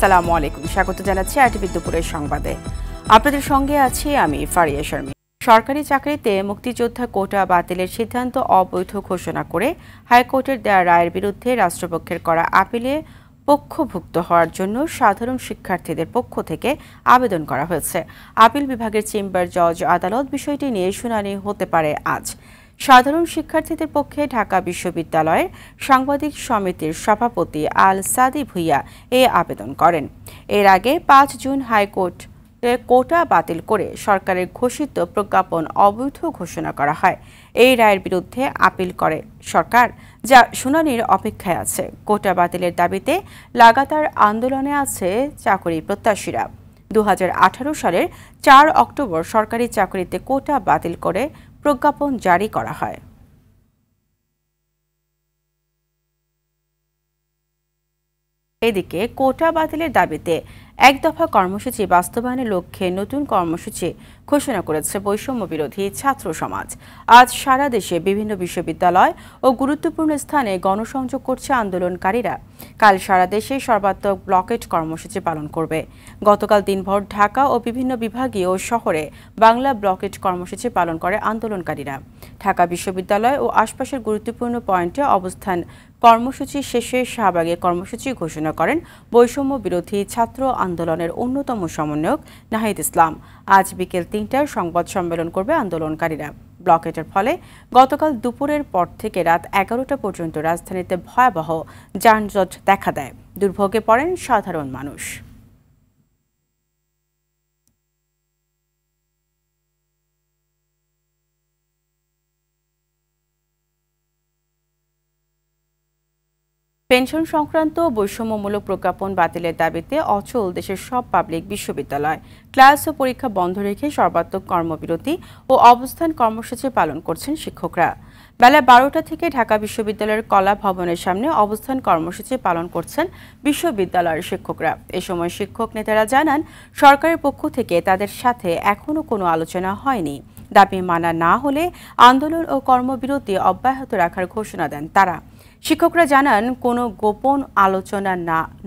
আসসালামু আলাইকুম, স্বাগত জানাচ্ছি আরটিভি দুপুরের সংবাদে। আপনাদের সঙ্গে আছি আমি ফারিয়া শারমিন। সরকারি চাকরিতে মুক্তিযোদ্ধা কোটা বাতিলের সিদ্ধান্ত অবৈধ ঘোষণা করে হাইকোর্টের দেওয়া রায়ের বিরুদ্ধে রাষ্ট্রপক্ষের করা আপিলে পক্ষভুক্ত হওয়ার জন্য সাধারণ শিক্ষার্থীদের পক্ষ থেকে আবেদন করা হয়েছে। আপিল বিভাগের চেম্বার জজ আদালত বিষয়টি নিয়ে শুনানি হতে পারে আজ। সাধারণ শিক্ষার্থীদের পক্ষে ঢাকা বিশ্ববিদ্যালয়ের সাংবাদিক সমিতির সভাপতি আল সাদি ভুইয়া এ আবেদন করেন। এর আগে ৫ জুন হাইকোর্টে কোটা বাতিল করে সরকারের ঘোষিত প্রজ্ঞাপন অবৈধ ঘোষণা করা হয়। এই রায়ের বিরুদ্ধে আপিল করে সরকার, যা শুনানির অপেক্ষায় আছে। কোটা বাতিলের দাবিতে লাগাতার আন্দোলনে আছে চাকরি প্রত্যাশীরা। ২০১৮ সালের ৪ অক্টোবর সরকারি চাকরিতে কোটা বাতিল করে প্রজ্ঞাপন জারি করা হয়। এদিকে কোটা বাতিলের দাবিতে এক দফা কর্মসূচি বাস্তবায়নের লক্ষ্যে নতুন কর্মসূচি ঘোষণা করেছে বৈষম্য বিরোধী ছাত্র সমাজ। আজ সারা দেশে বিভিন্ন বিশ্ববিদ্যালয় ও গুরুত্বপূর্ণ স্থানে গণসংযোগ করছে আন্দোলনকারীরা। কাল সারা দেশে সর্বাত্মক ব্লকেট কর্মসূচি পালন করবে। গতকাল দিনভর ঢাকা ও বিভিন্ন বিভাগীয় শহরে বাংলা ব্লকেট কর্মসূচি পালন করে আন্দোলনকারীরা। ঢাকা বিশ্ববিদ্যালয় ও আশপাশের গুরুত্বপূর্ণ পয়েন্টে অবস্থান কর্মসূচি শেষে শাহবাগে কর্মসূচি ঘোষণা করেন বৈষম্য বিরোধী ছাত্র আন্দোলনের অন্যতম সমন্বয়ক নাহিদ ইসলাম। আজ বিকেল ৩টায় সংবাদ সম্মেলন করবে আন্দোলনকারীরা। ব্লকেটের ফলে গতকাল দুপুরের পর থেকে রাত ১১টা পর্যন্ত রাজধানীতে ভয়াবহ যানজট দেখা দেয়। দুর্ভোগে পড়েন সাধারণ মানুষ। পেনশন সংক্রান্ত বৈষম্যমূলক প্রজ্ঞাপন বাতিলের দাবিতে অচল দেশের সব পাবলিক বিশ্ববিদ্যালয়। ক্লাস ও পরীক্ষা বন্ধ রেখে সর্বাত্মক কর্মবিরতি ও অবস্থান কর্মসূচি পালন করছেন শিক্ষকরা। বেলা ১২টা থেকে ঢাকা বিশ্ববিদ্যালয়ের কলা ভবনের সামনে অবস্থান কর্মসূচি পালন করছেন বিশ্ববিদ্যালয়ের শিক্ষকরা। এ সময় শিক্ষক নেতারা জানান, সরকারের পক্ষ থেকে তাদের সাথে এখনো কোনো আলোচনা হয়নি। দাবি মানা না হলে আন্দোলন ও কর্মবিরতি অব্যাহত রাখার ঘোষণা দেন তারা। শিক্ষকরা জানান, কোনো গোপন আলোচনা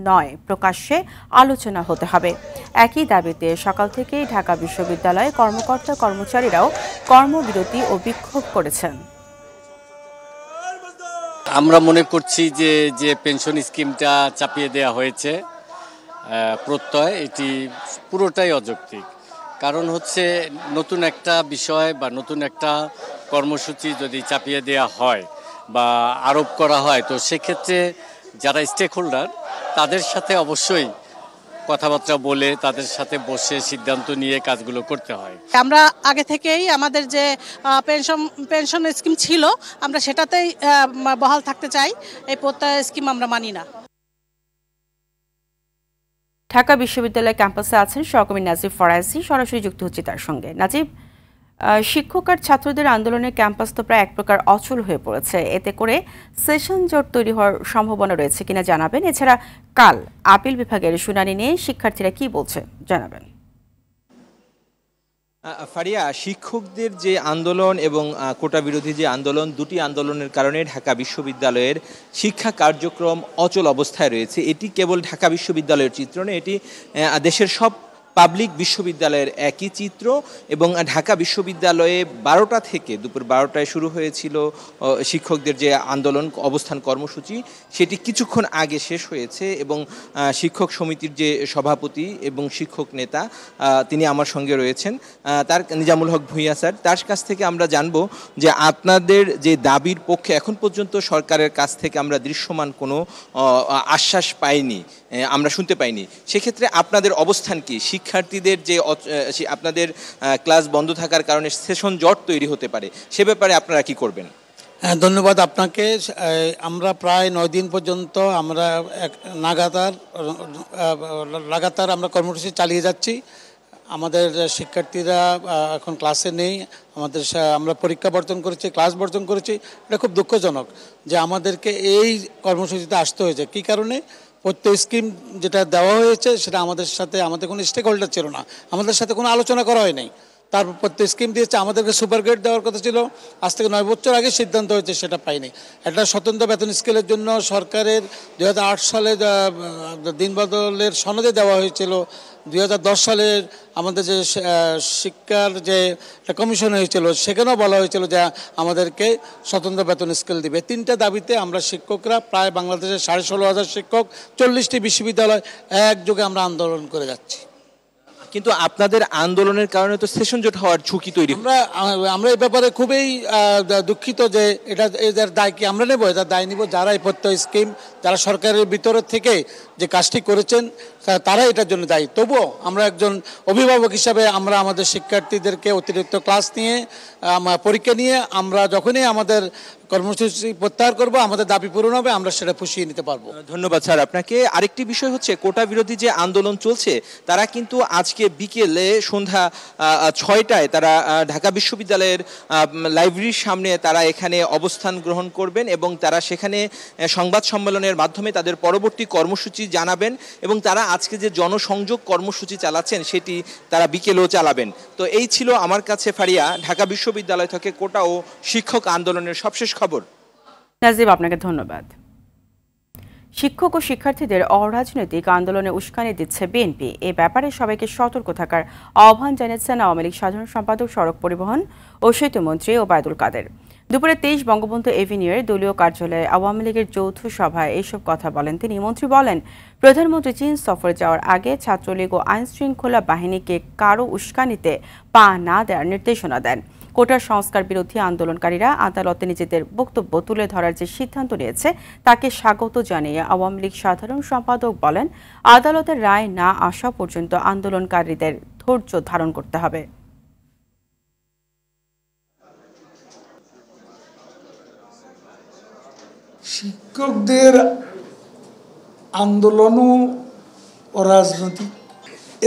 নয়, প্রকাশ্যে আলোচনা হতে হবে। একই দাবিতে সকাল থেকেই ঢাকা বিশ্ববিদ্যালয়ে কর্মকর্তা কর্মচারীরাও কর্মবিরতি ও বিক্ষোভ করেছেন। আমরা মনে করছি যে পেনশন স্কিমটা চাপিয়ে দেওয়া হয়েছে প্রত্যয়, এটি পুরোটাই অযৌক্তিক। কারণ হচ্ছে, নতুন একটা বিষয় বা নতুন একটা কর্মসূচি যদি চাপিয়ে দেওয়া হয় বা আরোপ করা হয়, তো সেক্ষেত্রে যারা স্টেক হোল্ডার তাদের সাথে অবশ্যই কথাবার্তা বলে তাদের সাথে বসে সিদ্ধান্ত নিয়ে কাজগুলো করতে হয়। আমরা আগে থেকেই আমাদের যে পেনশন স্কিম ছিল, আমরা সেটাতেই বহাল থাকতে চাই। এই প্রত্যয় স্কিম আমরা মানি না। ঢাকা বিশ্ববিদ্যালয় ক্যাম্পাসে আছেন সহকর্মী নাজিব ফরাজি, সরাসরি যুক্ত হচ্ছে তার সঙ্গে। নাজিব, শিক্ষক আর ছাত্রদের আন্দোলনে ক্যাম্পাস তো প্রায় এক প্রকার অচল হয়ে পড়েছে। এতে করে সেশন জট তৈরি হওয়ার সম্ভাবনা রয়েছে কিনা জানাবেন। এছাড়া কাল আপিল বিভাগের শুনানি নিয়ে শিক্ষার্থীরা কি বলছে জানাবেন। ফারিয়া, শিক্ষকদের যে আন্দোলন এবং কোটা বিরোধী যে আন্দোলন, দুটি আন্দোলনের কারণে ঢাকা বিশ্ববিদ্যালয়ের শিক্ষা কার্যক্রম অচল অবস্থায় রয়েছে। এটি কেবল ঢাকা বিশ্ববিদ্যালয়ের চিত্র নয়, এটি দেশের সব পাবলিক বিশ্ববিদ্যালয়ের একই চিত্র। এবং ঢাকা বিশ্ববিদ্যালয়ে 12টা থেকে দুপুর 12টায় শুরু হয়েছিল শিক্ষকদের যে আন্দোলন অবস্থান কর্মসূচি, সেটি কিছুক্ষণ আগে শেষ হয়েছে। এবং শিক্ষক সমিতির যে সভাপতি এবং শিক্ষক নেতা, তিনি আমার সঙ্গে রয়েছেন, তার নিজামুল হক ভূঁইয়া স্যার। তার কাছ থেকে আমরা জানবো যে আপনাদের যে দাবির পক্ষে এখন পর্যন্ত সরকারের কাছ থেকে আমরা দৃশ্যমান কোনো আশ্বাস পাইনি, আমরা শুনতে পাইনি। সেক্ষেত্রে আপনাদের অবস্থান কি? শিক্ষার্থীদের যে আপনাদের ক্লাস বন্ধ থাকার কারণে সেশন জট তৈরি হতে পারে, সে ব্যাপারে আপনারা কি করবেন? ধন্যবাদ আপনাকে। আমরা প্রায় 9 দিন পর্যন্ত আমরা লাগাতার আমরা কর্মসূচি চালিয়ে যাচ্ছি। আমাদের শিক্ষার্থীরা এখন ক্লাসে নেই। আমরা পরীক্ষা বর্জন করেছি, ক্লাস বর্জন করেছি। এটা খুব দুঃখজনক যে আমাদেরকে এই কর্মসূচিতে আসতে হয়েছে। কী কারণে? প্রত্যেক স্কিম যেটা দেওয়া হয়েছে সেটা আমাদের কোনো স্টেক হোল্ডার ছিল না, আমাদের সাথে কোনো আলোচনা করা হয় নাই। তারপর প্রত্যেক স্কিম দিয়েছে। আমাদেরকে সুপার গ্রেড দেওয়ার কথা ছিল, আজ থেকে 9 বছর আগে সিদ্ধান্ত হয়েছে, সেটা পাইনি। একটা স্বতন্ত্র বেতন স্কেলের জন্য সরকারের 2008 সালে দিনবদলের সনদে দেওয়া হয়েছিল। 2010 সালের আমাদের যে শিক্ষার যে কমিশন হয়েছিল সেখানেও বলা হয়েছিল যে আমাদেরকে স্বতন্ত্র বেতন স্কেল দিবে। 3টা দাবিতে আমরা শিক্ষকরা প্রায় বাংলাদেশের 16,500 শিক্ষক 40টি বিশ্ববিদ্যালয় একযোগে আমরা আন্দোলন করে যাচ্ছি। কিন্তু আপনাদের আন্দোলনের কারণে তো সেশন জট হওয়ার ঝুঁকি তৈরি। আমরা এই ব্যাপারে খুবই দুঃখিত যে এদের দায় কি আমরা নেব, এদের দায় নিব যারা এই প্রত্যয় স্কিম, যারা সরকারের ভিতর থেকে যে কাজটি করেছেন তারা এটার জন্য দায়ী। তবুও আমরা একজন অভিভাবক হিসাবে আমরা আমাদের শিক্ষার্থীদেরকে অতিরিক্ত ক্লাস নিয়ে পরীক্ষা নিয়ে আমরা যখনই আমাদের কর্মসূচি প্রত্যাহার করব, আমাদের দাবি পূরণ হবে, আমরা সেটা পুষিয়ে নিতে পারবো। ধন্যবাদ স্যার আপনাকে। আরেকটি বিষয় হচ্ছে কোটা বিরোধী যে আন্দোলন চলছে, তারা কিন্তু আজকে বিকেলে সন্ধ্যা 6টায় তারা ঢাকা বিশ্ববিদ্যালয়ের লাইব্রেরির সামনে তারা এখানে অবস্থান গ্রহণ করবেন এবং তারা সেখানে সংবাদ সম্মেলনের মাধ্যমে তাদের পরবর্তী কর্মসূচি জানাবেন এবং তারা আজকে যে জনসংযোগ কর্মসূচি চালাচ্ছেন সেটি তারা বিকেলেও চালাবেন। তো এই ছিল আমার কাছে ফারিয়া ঢাকা বিশ্ববিদ্যালয় থেকে কোটা ও শিক্ষক আন্দোলনের সবশেষ খবর। নাজিব, আপনাকে ধন্যবাদ। শিক্ষক ও শিক্ষার্থীদের অরাজনৈতিক আন্দোলনে উস্কানি দিচ্ছে বিএনপি। এ ব্যাপারে সবাইকে সতর্ক থাকার আহ্বান জানিয়েছেন আওয়ামী লীগ সাধারণ সম্পাদক, সড়ক পরিবহন ও সেতুমন্ত্রী ওবায়দুল কাদের। দুপুরে 23 বঙ্গবন্ধু এভিনিউয়ের দলীয় কার্যালয়ে আওয়ামী লীগের যৌথ সভায় এইসব কথা বলেন তিনি। মন্ত্রী বলেন, প্রধানমন্ত্রী চীন সফরে যাওয়ার আগে ছাত্রলীগ ও আইন শৃঙ্খলা বাহিনীকে কারো উস্কানিতে পা না দেওয়ার নির্দেশনা দেন। কোটার সংস্কার বিরোধী আন্দোলনকারীরা আদালতে নিজেদের বক্তব্য তুলে ধরার যে সিদ্ধান্ত নিয়েছে তাকে স্বাগত জানিয়ে আওয়ামী লীগ সাধারণ সম্পাদক বলেন, আদালতের রায় না আসা পর্যন্ত আন্দোলনকারীদের ধৈর্য ধারণ করতে হবে। শিক্ষকদের আন্দোলনও অরাজনৈতিক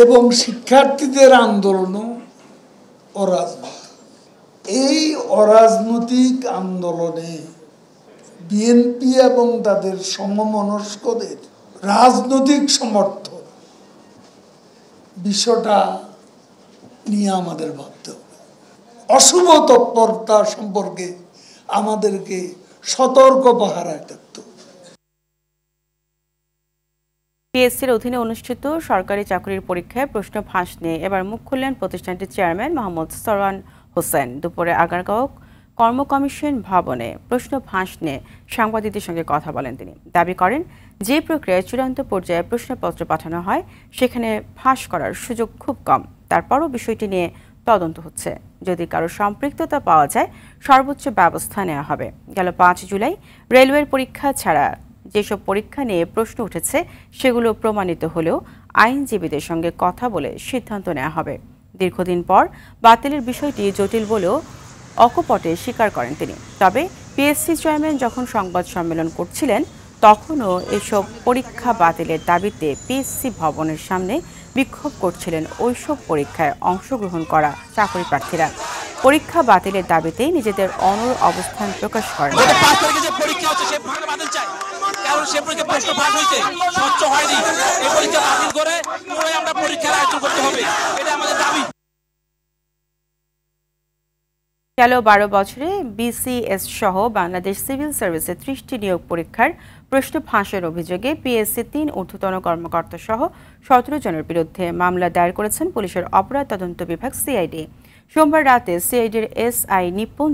এবং শিক্ষার্থীদের আন্দোলনও অরাজনৈতিক। এই অরাজনৈতিক আন্দোলনে বিএনপি এবং তাদের সমমনস্কদের রাজনৈতিক সমর্থন বিষয়টা নিয়ে আমাদের ভাবতে হবে। অশুভ তৎপরতা সম্পর্কে আমাদেরকে সতর্ক পাহারায় থাকতে হবে। পিএসসির অধীনে অনুষ্ঠিত সরকারি চাকরির পরীক্ষায় প্রশ্ন ফাঁস নিয়ে এবার মুখ খুললেন প্রতিষ্ঠানটির চেয়ারম্যান মোহাম্মদ সরওয়ার হোসেন। দুপুরে আগারগাঁও কর্ম কমিশন ভবনে প্রশ্ন ফাঁস নিয়ে সাংবাদিকদের সঙ্গে কথা বলেন তিনি। দাবি করেন, যে প্রক্রিয়ায় চূড়ান্ত পর্যায়ে প্রশ্নপত্র পাঠানো হয় সেখানে ফাঁস করার সুযোগ খুব কম। তারপরও বিষয়টি নিয়ে তদন্ত হচ্ছে। যদি কারো সম্পৃক্ততা পাওয়া যায় সর্বোচ্চ ব্যবস্থা নেওয়া হবে। গেল 5 জুলাই রেলওয়ের পরীক্ষা ছাড়া যেসব পরীক্ষা নিয়ে প্রশ্ন উঠেছে সেগুলো প্রমাণিত হলেও আইনজীবীদের সঙ্গে কথা বলে সিদ্ধান্ত নেওয়া হবে। দীর্ঘদিন পর বাতিলের বিষয়টি জটিল বলেও অকপটে স্বীকার করেন তিনি। তবে পিএসসি চেয়ারম্যান যখন সংবাদ সম্মেলন করছিলেন তখনও এসব পরীক্ষা বাতিলের দাবিতে পিএসসি ভবনের সামনে বিক্ষোভ করছিলেন ওইসব পরীক্ষায় অংশগ্রহণ করা চাকরি প্রার্থীরা। পরীক্ষা বাতিলের দাবিতে নিজেদের অনড় অবস্থান প্রকাশ করেন। গেল 12 বছরে বিসিএস সহ বাংলাদেশ সিভিল সার্ভিসে 30টি নিয়োগ পরীক্ষার প্রশ্ন ফাঁসের অভিযোগে পিএসসি 3 ঊর্ধ্বতন কর্মকর্তা সহ 17 জনের বিরুদ্ধে মামলা দায়ের করেছেন পুলিশের অপরাধ তদন্ত বিভাগ সিআইডি। সোমবার রাতে সিআইডির এসআই নিপুণ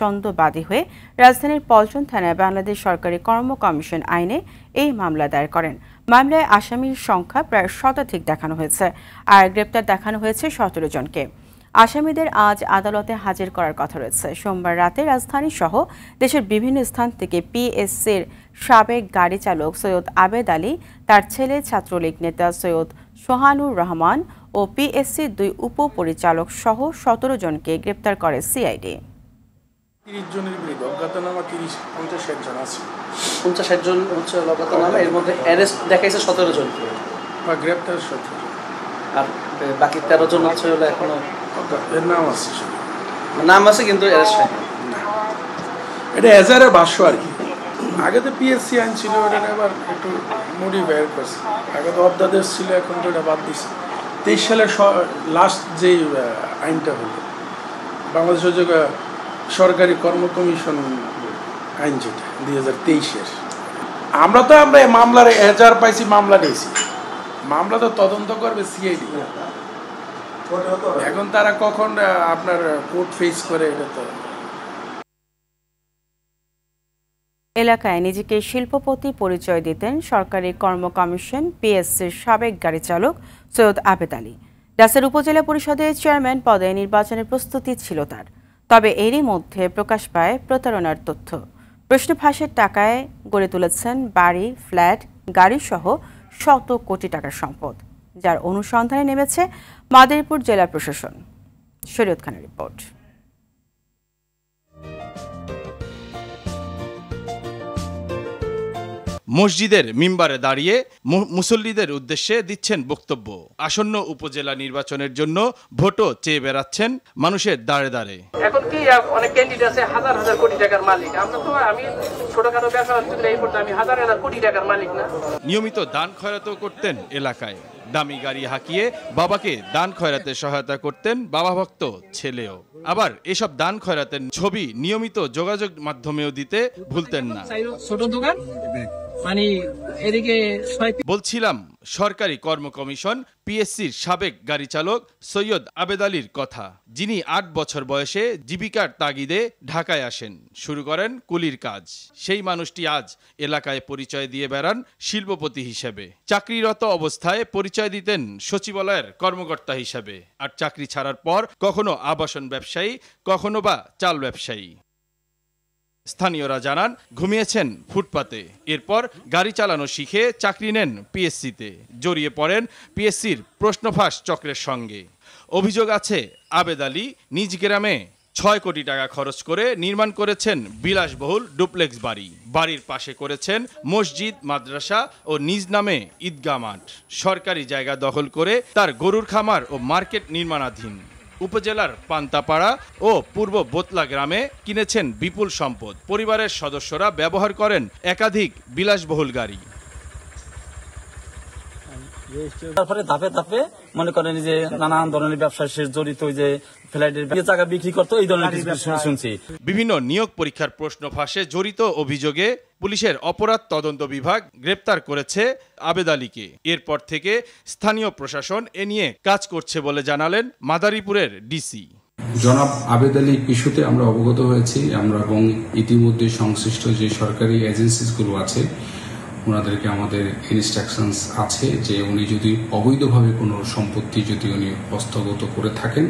চন্দ্র বাদী হয়ে রাজধানীর পল্টন থানায় বাংলাদেশ সরকারি কর্ম কমিশন আইনে এই মামলা দায়ের করেন। মামলায় আসামির সংখ্যা প্রায় শতাধিক দেখানো হয়েছে, আর গ্রেপ্তার দেখানো হয়েছে 17 জনকে। আসামিদের আজ আদালতে হাজির করার কথা রয়েছে। সোমবার রাতে রাজধানী সহ দেশের বিভিন্ন স্থান থেকে পিএসসির সাবেক গাড়ি চালক সৈয়দ আবেদ আলী, তার ছেলে ছাত্রলীগ নেতা সৈয়দ সোহানুর রহমান ও পিএসসির 2 উপপরিচালক সহ 17 জনকে গ্রেপ্তার করে সিআইডি। 30 জনের বিরুদ্ধে অজ্ঞাতনামা 50-60 জন আছে। 50-60 জন হচ্ছে অজ্ঞাতনামা, এর মধ্যে অ্যারেস্ট দেখাইছে 17 জনকে বা গ্রেপ্তার 17 জন, আর বাকি 13 জন আছে হলো এখনো এর নাম আছে, নাম আছে কিন্তু অ্যারেস্ট হয়নি। এটা এজারে ভাষ্য আর কি। আগে তো পিএসসি আইন ছিল, এটা আবার একটু মডিফাই করছে। আগে তো অধ্যাদেশ ছিল, এখন তো এটা বাদ দিছে। 2023 সালের লাস্ট যে আইনটা হলো বাংলাদেশের যে সরকারি কর্ম কমিশন আইন যেটা 2023-এর, আমরা এই মামলার এজাহার পাইছি, মামলা নিয়েছি, মামলা তো তদন্ত করবে সিআইডি। এখন তারা কখন আপনার কোর্ট ফেস করে এটা তো। এলাকায় নিজেকে শিল্পপতি পরিচয় দিতেন সরকারি কর্ম কমিশন পিএসসির সাবেক গাড়ি চালক সৈয়দ আবেদ আলী। রাজশাহী উপজেলা পরিষদের চেয়ারম্যান পদে নির্বাচনের প্রস্তুতি ছিল তার, তবে এরই মধ্যে প্রকাশ পায় প্রতারণার তথ্য। প্রশ্ন ফাঁসের টাকায় গড়ে তুলেছেন বাড়ি, ফ্ল্যাট, গাড়িসহ শত কোটি টাকার সম্পদ, যার অনুসন্ধানে নেমেছে মাদারীপুর জেলা প্রশাসন। শরীয়ত খানের রিপোর্ট। মসজিদের মিম্বারে দাঁড়িয়ে মুসল্লিদের উদ্দেশ্যে দিচ্ছেন বক্তব্য। আসন্ন উপজেলা নির্বাচনের জন্য ভোটও চেয়ে বেড়াচ্ছেন মানুষের দাঁড়ে দাঁড়ে। এখন কি অনেক ক্যান্ডিডেট আছে হাজার হাজার কোটি টাকার মালিক, আমরা তো আমি ছোটখাটো ব্যবসা এই করতে আমি হাজার হাজার কোটি টাকার মালিক না। নিয়মিত দান খয়রাতও করতেন এলাকায়, দামি গাড়ি হাঁকিয়ে বাবাকে দান খয়রাতে সহায়তা করতেন বাবা ভক্ত ছেলেও। আবার এসব দান খয়রাতের ছবি নিয়মিত যোগাযোগ মাধ্যমেও দিতে ভুলতেন না। ছোট দোকান মানে এদিকে বলছিলাম সরকারি কর্ম কমিশন পিএসসির সাবেক গাড়ি চালক সৈয়দ আবেদ আলীর কথা, যিনি 8 বছর বয়সে জীবিকার তাগিদে ঢাকায় আসেন, শুরু করেন কুলির কাজ। সেই মানুষটি আজ এলাকায় পরিচয় দিয়ে বেড়ান শিল্পপতি হিসেবে। চাকরিরত অবস্থায় পরিচয় দিতেন সচিবালয়ের কর্মকর্তা হিসেবে, আর চাকরি ছাড়ার পর কখনো আবাসন ব্যবসায়ী, কখনো বা চাল ব্যবসায়ী। স্থানীয়রা জানান ঘুমিয়েছেন ফুটপাতে, এরপর গাড়ি চালানো শিখে চাকরি নেন পিএসসিতে, জড়িয়ে পড়েন পিএসসির প্রশ্নফাঁস চক্রের সঙ্গে। অভিযোগ আছে আবেদ আলী নিজ গ্রামে 6 কোটি টাকা খরচ করে নির্মাণ করেছেন বিলাসবহুল ডুপ্লেক্স বাড়ি। বাড়ির পাশে করেছেন মসজিদ, মাদ্রাসা ও নিজ নামে ঈদগাহ মাঠ। সরকারি জায়গা দখল করে তার গরুর খামার ও মার্কেট নির্মাণাধীন। উপজেলার পান্তাপাড়া ও পূর্ব বোতলা গ্রামে কিনেছেন বিপুল সম্পদ। পরিবারের সদস্যরা ব্যবহার করেন একাধিক বিলাসবহুল গাড়ি। তারপরে ধাপে ধাপে মনে করেন যে নানান ধরনের ব্যবসায় সে জড়িত, যে ফ্ল্যাটের জায়গা বিক্রি করতো, এই ধরনের শুনছি। বিভিন্ন নিয়োগ পরীক্ষার প্রশ্ন ফাঁসে জড়িত অভিযোগে পুলিশের অপরাধ তদন্ত বিভাগ গ্রেপ্তার করেছে আবেদ আলীকে। এরপর থেকে স্থানীয় প্রশাসন এ নিয়ে কাজ করছে বলে জানালেন মাদারীপুরের ডিসি। জনাব আবেদ আলী ইস্যুতে আমরা অবগত হয়েছি আমরা, এবং ইতিমধ্যে সংশ্লিষ্ট যে সরকারি এজেন্সিসগুলো আছে ওনাদেরকে আমাদের ইনস্ট্রাকশনস আছে যে উনি যদি অবৈধভাবে কোনো সম্পত্তি যদি উনি হস্তগত করে থাকেন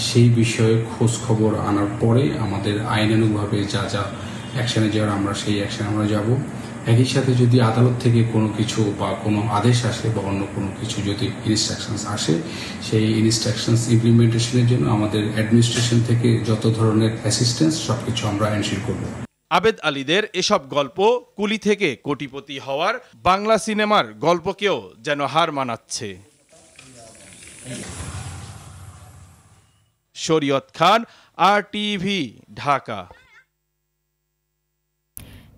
সেই বিষয়ে খোঁজ খবর আনার পরে আমাদের আইনানুগভাবে যা যা অ্যাকশনে যাওয়ার আমরা সেই অ্যাকশনে আমরা যাব। একই সাথে যদি আদালত থেকে কোনো কিছু বা কোনো আদেশ আসে বা অন্য কোনো কিছু যদি ইনস্ট্রাকশনস আসে, সেই ইনস্ট্রাকশনস ইমপ্লিমেন্টেশনের জন্য আমাদের অ্যাডমিনিস্ট্রেশন থেকে যত ধরনের অ্যাসিস্ট্যান্স সবকিছু আমরা এনশিওর করব। আবেদ আলীদের এসব গল্প কুলি থেকে কোটিপতি হওয়ার বাংলা সিনেমার গল্পকেও যেন হার মানাচ্ছে। শরীয়ত খান, RTV, ঢাকা।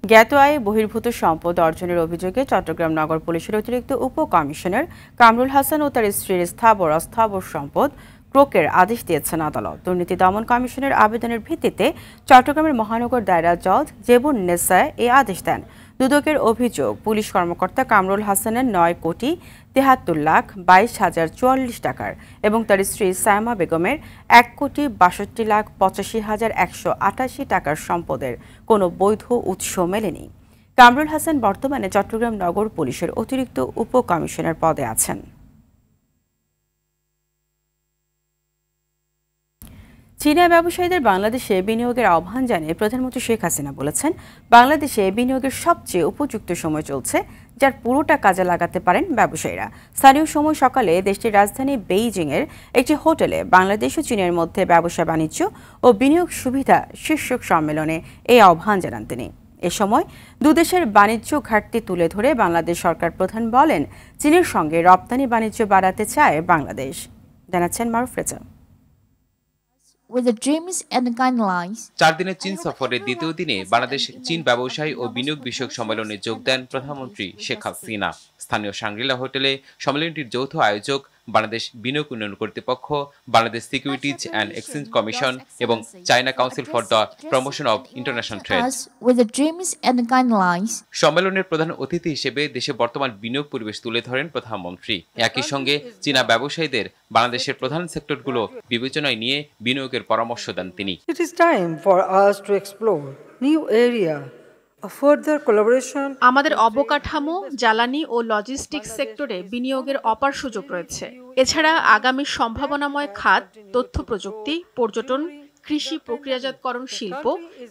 জ্ঞাত আয়ে বহির্ভূত সম্পদ অর্জনের অভিযোগে চট্টগ্রাম নগর পুলিশের অতিরিক্ত উপ কমিশনার কামরুল হাসান ও তার স্ত্রীর স্থাবর অস্থাবর সম্পদ ক্রোকের আদেশ দিয়েছেন আদালত। দুর্নীতি দমন কমিশনের আবেদনের ভিত্তিতে চট্টগ্রামের মহানগর দায়রা জজ জেবুন নেসা এই আদেশ দেন। দুদকের অভিযোগ, পুলিশ কর্মকর্তা কামরুল হাসানের 9,73,22,044 টাকার এবং তার স্ত্রী সায়মা বেগমের 1,62,85,188 টাকার সম্পদের কোনো বৈধ উৎস মেলেনি। কামরুল হাসান বর্তমানে চট্টগ্রাম নগর পুলিশের অতিরিক্ত উপ কমিশনার পদে আছেন। চীনা ব্যবসায়ীদের বাংলাদেশে বিনিয়োগের আহ্বান জানিয়ে প্রধানমন্ত্রী শেখ হাসিনা বলেছেন, বাংলাদেশে বিনিয়োগের সবচেয়ে উপযুক্ত সময় চলছে, যার পুরোটা কাজে লাগাতে পারেন ব্যবসায়ীরা। স্থানীয় সময় সকালে দেশটির রাজধানী বেইজিংয়ের একটি হোটেলে বাংলাদেশ ও চীনের মধ্যে ব্যবসা বাণিজ্য ও বিনিয়োগ সুবিধা শীর্ষক সম্মেলনে এই আহ্বান জানান তিনি। এ সময় দুদেশের বাণিজ্য ঘাটতি তুলে ধরে বাংলাদেশ সরকার প্রধান বলেন, চীনের সঙ্গে রপ্তানি বাণিজ্য বাড়াতে চায় বাংলাদেশ। জানাচ্ছেন মারুফ রেজা। 4 দিনের চীন সফরের দ্বিতীয় দিনে বাংলাদেশ চীন ব্যবসায়ী ও বিনিয়োগ বিষয়ক সম্মেলনে যোগ দেন প্রধানমন্ত্রী শেখ হাসিনা। স্থানীয় শাংরিলা হোটেলে সম্মেলনটির যৌথ আয়োজক বাংলাদেশ বিনিয়োগ উন্নয়ন কর্তৃপক্ষ, Bangladesh securities and exchange commission এবং China council for the promotion of international trade. সম্মেলনের প্রধান অতিথি হিসেবে দেশে বর্তমান বিনিয়োগ পরিবেশ তুলে ধরেন প্রধানমন্ত্রী। একই সঙ্গে চীনা ব্যবসায়ীদের বাংলাদেশের প্রধান সেক্টরগুলো বিবেচনায় নিয়ে বিনিয়োগের পরামর্শ দেন তিনি। It is time for us to explore new area of further collaboration. আমাদের অবকাঠামো, জ্বালানি ও লজিস্টিক্স সেক্টরে বিনিয়োগের অপার সুযোগ রয়েছে। এছাড়া আগামী সম্ভাবনাময় খাত তথ্য প্রযুক্তি, পর্যটন, কৃষি প্রক্রিয়াজাতকরণ শিল্প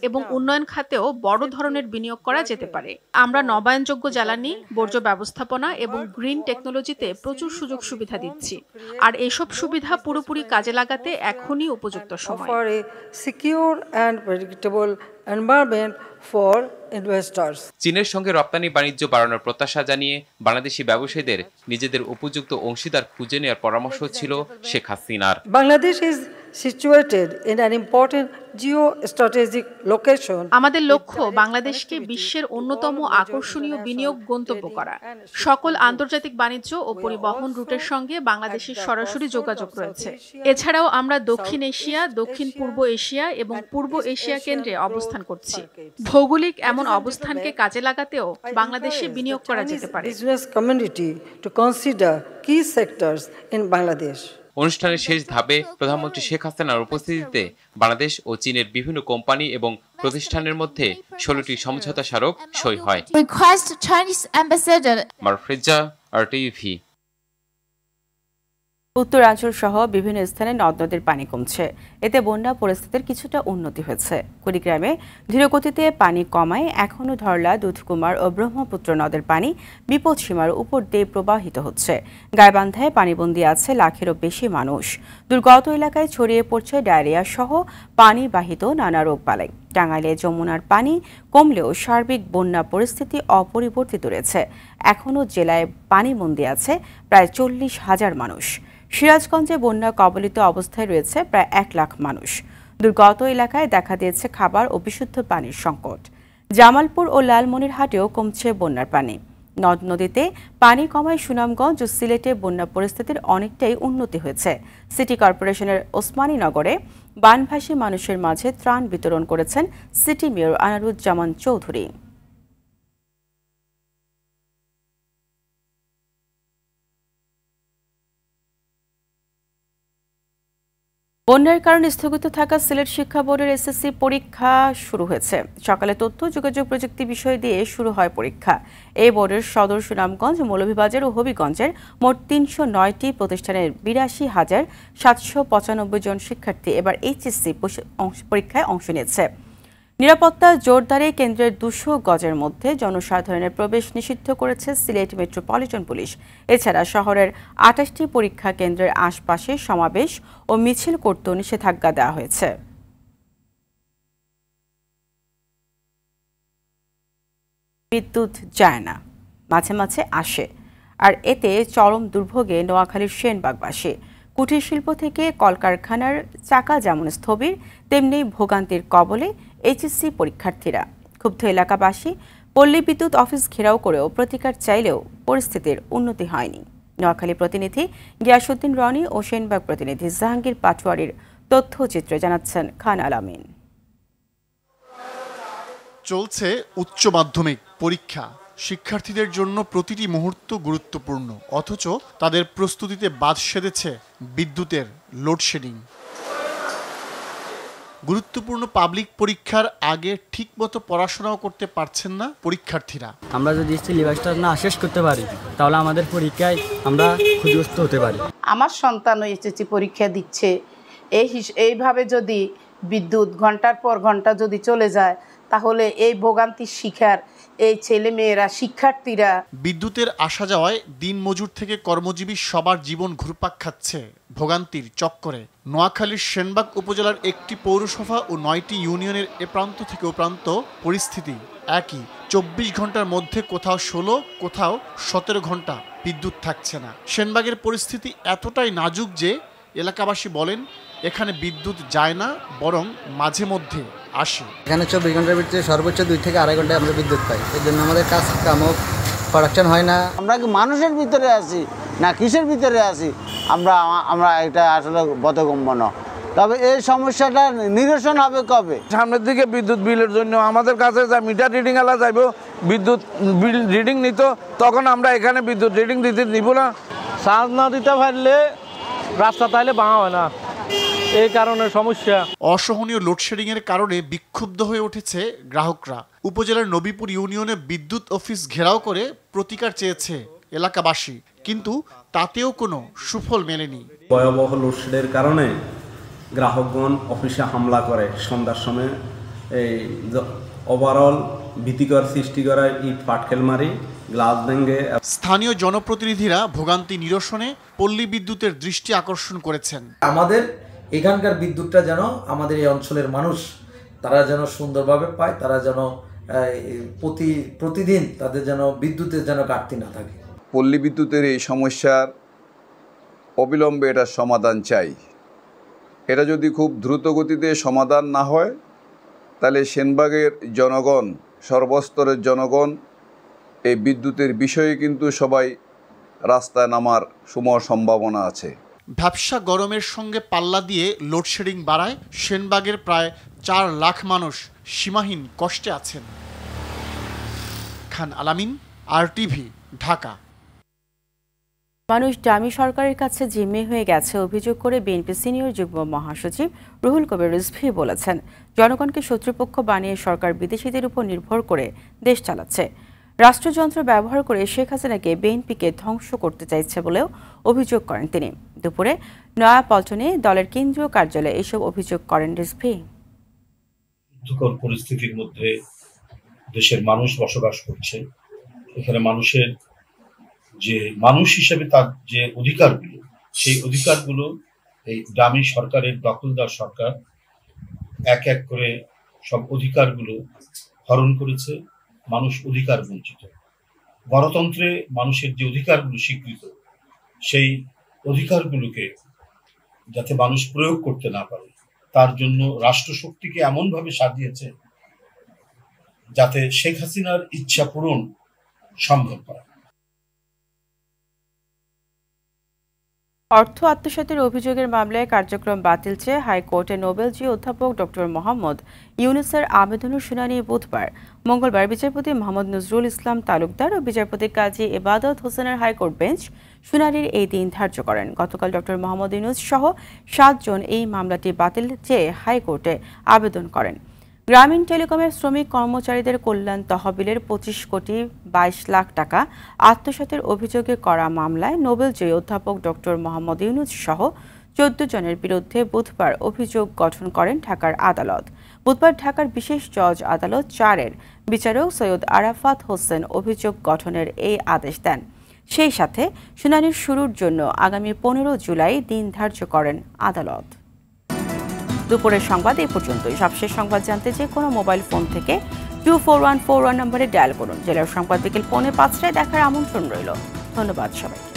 এবং উন্নয়ন খাতেও বড় ধরনের বিনিয়োগ করা যেতে পারে। আমরা নবায়নযোগ্য জ্বালানি, বর্জ্য ব্যবস্থাপনা এবং গ্রিন টেকনোলজিতে প্রচুর সুযোগ সুবিধা দিচ্ছি, আর এসব সুবিধা পুরোপুরি কাজে লাগাতে এখনই উপযুক্ত সময়। চীনের সঙ্গে রপ্তানি বাণিজ্য বাড়ানোর প্রত্যাশা জানিয়ে বাংলাদেশি ব্যবসায়ীদের নিজেদের উপযুক্ত অংশীদার খুঁজে নেওয়ার পরামর্শ ছিল শেখ হাসিনার। Bangladesh is situated in an important geostrategic location. আমাদের লক্ষ্য বাংলাদেশকে বিশ্বের অন্যতম আকর্ষণীয় বিনিয়োগ গন্তব্য করা। সকল আন্তর্জাতিক বাণিজ্য ও পরিবহন রুটের সঙ্গে বাংলাদেশের সরাসরি যোগাযোগ রয়েছে। এছাড়াও আমরা দক্ষিণ এশিয়া, দক্ষিণ পূর্ব এশিয়া এবং পূর্ব এশিয়া কেন্দ্রে অবস্থান করছি। ভৌগোলিক এমন অবস্থানকে কাজে লাগাতেও বাংলাদেশে বিনিয়োগ করা যেতে পারে। Business community to consider key sectors in Bangladesh. অনুষ্ঠানের শেষ ধাপে প্রধানমন্ত্রী শেখ হাসিনার উপস্থিতিতে বাংলাদেশ ও চীনের বিভিন্ন কোম্পানি এবং প্রতিষ্ঠানের মধ্যে 16টি সমঝোতা স্মারক সই হয়। মারফেজা, RTV। উত্তরাঞ্চল সহ বিভিন্ন স্থানে নদ নদীর পানি কমছে, এতে বন্যা পরিস্থিতির কিছুটা উন্নতি হয়েছে। কুড়িগ্রামে ধীরগতিতে পানি কমায় এখনও ধরলা, দুধকুমার ও ব্রহ্মপুত্র নদের পানি বিপদসীমার উপর দিয়ে প্রবাহিত হচ্ছে। গাইবান্ধায় পানিবন্দী আছে লাখেরও বেশি মানুষ। দুর্গত এলাকায় ছড়িয়ে পড়ছে ডায়রিয়া সহ পানিবাহিত নানা রোগবালাই। টাঙ্গাইলে যমুনার পানি কমলেও সার্বিক বন্যা পরিস্থিতি অপরিবর্তিত রয়েছে। এখনও জেলায় পানিবন্দী আছে প্রায় 40,000 মানুষ। সিরাজগঞ্জে বন্যা কবলিত অবস্থায় রয়েছে প্রায় 1 লাখ মানুষ। দুর্গত এলাকায় দেখা দিয়েছে খাবার ও বিশুদ্ধ পানির সংকট। জামালপুর ও লালমনিরহাটেও কমছে বন্যার পানি। নদ নদীতে পানি কমায় সুনামগঞ্জ ও সিলেটে বন্যা পরিস্থিতির অনেকটাই উন্নতি হয়েছে। সিটি কর্পোরেশনের ওসমানীনগরে বানভাসী মানুষের মাঝে ত্রাণ বিতরণ করেছেন সিটি মেয়র আনারুজ্জামান চৌধুরী। বন্যার কারণে স্থগিত থাকা সিলেট শিক্ষা বোর্ডের এসএসসি পরীক্ষা শুরু হয়েছে। সকালে তথ্য যোগাযোগ প্রযুক্তি বিষয় দিয়ে শুরু হয় পরীক্ষা। এই বোর্ডের সদর সুনামগঞ্জ, মৌলভীবাজার ও হবিগঞ্জের মোট 309টি প্রতিষ্ঠানের 82,795 জন শিক্ষার্থী এবার এইচএসসি পরীক্ষায় অংশ নিয়েছে। নিরাপত্তা জোরদারে কেন্দ্রের 200 গজের মধ্যে জনসাধারণের প্রবেশ নিষিদ্ধ করেছে সিলেট মেট্রোপলিটন পুলিশ। এছাড়া শহরের 28টি পরীক্ষা কেন্দ্রের আশপাশে সমাবেশ ও মিছিল করতেও নিষেধাজ্ঞা দেওয়া হয়েছে। বিদ্যুৎ যায় না, মাঝে মাঝে আসে, আর এতে চরম দুর্ভোগে নোয়াখালীর সেনবাগবাসী। কুটির শিল্প থেকে কলকারখানার চাকা যেমন স্থবির, তেমনি ভোগান্তির কবলে এইচএসসি পরীক্ষার্থীরা। ক্ষুব্ধ এলাকাবাসী পল্লী বিদ্যুৎ অফিস ঘেরাও করেও প্রতিকার চাইলেও পরিস্থিতির উন্নতি হয়নি। নোয়াখালী প্রতিনিধি গিয়াসউদ্দিন রনি ও সেনবাগ প্রতিনিধি জাহাঙ্গীর পাটোয়ারির তথ্যচিত্রে জানাচ্ছেন খান আলামিন। চলছে উচ্চ মাধ্যমিক পরীক্ষা। শিক্ষার্থীদের জন্য প্রতিটি মুহূর্ত গুরুত্বপূর্ণ, অথচ তাদের প্রস্তুতিতে বাদ সেধেছে বিদ্যুতের লোডশেডিং। গুরুত্বপূর্ণ পাবলিক পরীক্ষার আগে ঠিকমতো পড়াশোনাও করতে পারছেন না পরীক্ষার্থীরা। আমরা যদি সিলেবাসটা না শেষ করতে পারি তাহলে আমাদের পরীক্ষায় আমরা ক্ষতিগ্রস্ত হতে পারি। আমার সন্তান এইচএসসি পরীক্ষা দিচ্ছে, এইভাবে যদি বিদ্যুৎ ঘন্টার পর ঘন্টা যদি চলে যায় তাহলে এই ভোগান্তির শিকার এই ছেলে মেয়েরা, শিক্ষার্থীরা। বিদ্যুতের আসা যাওয়ায় দিনমজুর থেকে কর্মজীবী সবার জীবন ঘুরপাক খাচ্ছে ভোগান্তির চক্করে। নোয়াখালীর সেনবাগ উপজেলার একটি পৌরসভা ও 9টি ইউনিয়নের এ প্রান্ত থেকে ও প্রান্ত পরিস্থিতি একই। 24 ঘন্টার মধ্যে কোথাও 16, কোথাও 17 ঘন্টা বিদ্যুৎ থাকছে না। সেনবাগের পরিস্থিতি এতটাই নাজুক যে এলাকাবাসী বলেন এখানে বিদ্যুৎ যায় না, বরং মাঝে মধ্যে আসে। এখানে 24 ঘন্টার ভিতরে সর্বোচ্চ 2 থেকে 2.5 ঘন্টায় আমরা বিদ্যুৎ পাই। এর জন্য আমাদের কাজ কামও প্রোডাকশন হয় না। আমরা কি মানুষের ভিতরে আছি, না কিসের ভিতরে আছি আমরা এটা আসলে বোধগম্য না। তবে এই সমস্যাটা নিরসন হবে কবে? সামনের দিকে বিদ্যুৎ বিলের জন্য আমাদের কাছে যা মিটার রিডিং আলা যাইব, বিদ্যুৎ বিল রিডিং নিত, তখন আমরা এখানে বিদ্যুৎ রিডিং দিতে নিব না। চার্জ না দিতে পারলে রাস্তা তাইলে ভাঙা হয় না, এই কারণে সমস্যা। অসহনীয় লোডশেডিং এর কারণে বিক্ষুব্ধ হয়ে উঠেছে গ্রাহকরা। উপজেলার নবীপুর ইউনিয়নে বিদ্যুৎ অফিস ঘেরাও করে প্রতিকার চেয়েছে এলাকাবাসী, কিন্তু তাতেও কোনো সুফল মেলেনি। ভয়াবহ লোডশেডের কারণে গ্রাহকগণ অফিসে হামলা করে, সন্ধ্যার সময় এই ওভারঅল ভীতিকর সৃষ্টি করায় ইট পাটকেল মারি, গ্লাস ভেঙে। স্থানীয় জনপ্রতিনিধিরা ভোগান্তি নিরসনে পল্লী বিদ্যুতের দৃষ্টি আকর্ষণ করেছেন। আমাদের এখানকার বিদ্যুৎটা যেন আমাদের এই অঞ্চলের মানুষ তারা যেন সুন্দরভাবে পায়, তারা যেন প্রতিদিন তাদের যেন বিদ্যুতের যেন ঘাটতি না থাকে। পল্লী বিদ্যুতের এই সমস্যার অবিলম্বে এটার সমাধান চাই। এটা যদি খুব দ্রুত গতিতে সমাধান না হয় তাহলে সেনবাগের জনগণ, সর্বস্তরের জনগণ এই বিদ্যুতের বিষয়ে কিন্তু সবাই রাস্তায় নামার সমূহ সম্ভাবনা আছে। ব্যবসা গরমের সঙ্গে পাল্লা দিয়ে লোডশেডিং বাড়ায় সেনবাগের প্রায় 4 লাখ মানুষ সীমাহীন কষ্টে আছেন। খান আলামিন, RTV, ঢাকা। মানুষ ডামি সরকারের কাছে জিম্মি হয়ে গেছে অভিযোগ করে বিএনপি সিনিয়র যুগ্ম মহাসচিব রুহুল কবির রিজভী বলেছেন, জনগণকে শত্রুপক্ষ বানিয়ে সরকার বিদেশিদের উপর নির্ভর করে দেশ চালাচ্ছে। রাষ্ট্রযন্ত্র ব্যবহার করে শেখ হাসিনাকে বিএনপিকে ধ্বংস করতে চাইছে বলেও অভিযোগ করেন তিনি। দুপুরে নয়াপল্টনে দলের কেন্দ্রীয় কার্যালয়ে এসব অভিযোগ করেন রিজভী। যুদ্ধকর পরিস্থিতির মধ্যে দেশের মানুষ বসবাস করছে, এখানে মানুষের যে মানুষ হিসেবে তার যে অধিকারগুলো, সেই অধিকারগুলো এই ডামি সরকারের দখলদার সরকার এক এক করে সব অধিকারগুলো হরণ করেছে। মানুষ অধিকার বঞ্চিত। গণতন্ত্রে মানুষের যে অধিকারগুলো স্বীকৃত, সেই অধিকারগুলোকে যাতে মানুষ প্রয়োগ করতে না পারে তার জন্য রাষ্ট্রশক্তিকে এমনভাবে সাজিয়েছে যাতে শেখ হাসিনার ইচ্ছা পূরণ সম্ভব হয়। অর্থ আত্মসাতের অভিযোগের মামলায় কার্যক্রম বাতিল চেয়ে হাইকোর্টে নোবেলজি অধ্যাপক ডক্টর মোহাম্মদ ইউনুসের আবেদনের শুনানি বুধবার। মঙ্গলবার বিচারপতি মোহাম্মদ নজরুল ইসলাম তালুকদার ও বিচারপতি কাজী ইবাদত হোসেনের হাইকোর্ট বেঞ্চ শুনানির এই দিন ধার্য করেন। গতকাল ডক্টর মোহাম্মদ ইউনুস সহ 7 জন এই মামলাটি বাতিল চেয়ে হাইকোর্টে আবেদন করেন। গ্রামীণ টেলিকমের শ্রমিক কর্মচারীদের কল্যাণ তহবিলের 25 কোটি 22 লাখ টাকা আত্মসাতের অভিযোগে করা মামলায় নোবেলজয়ী অধ্যাপক ডক্টর মোহাম্মদ ইউনুস সহ 14 জনের বিরুদ্ধে বুধবার অভিযোগ গঠন করেন ঢাকার আদালত। বুধবার ঢাকার বিশেষ জজ আদালত 4-এর বিচারক সৈয়দ আরাফাত হোসেন অভিযোগ গঠনের এই আদেশ দেন। সেই সাথে শুনানির শুরুর জন্য আগামী 15 জুলাই দিন ধার্য করেন আদালত। দুপুরের সংবাদ এই পর্যন্তই। সবশেষ সংবাদ জানতে যে কোনো মোবাইল ফোন থেকে 24141 নম্বরে ডায়াল করুন। জেলার সংবাদ বিকেল 4:45টায় দেখার আমন্ত্রণ রইল। ধন্যবাদ সবাইকে।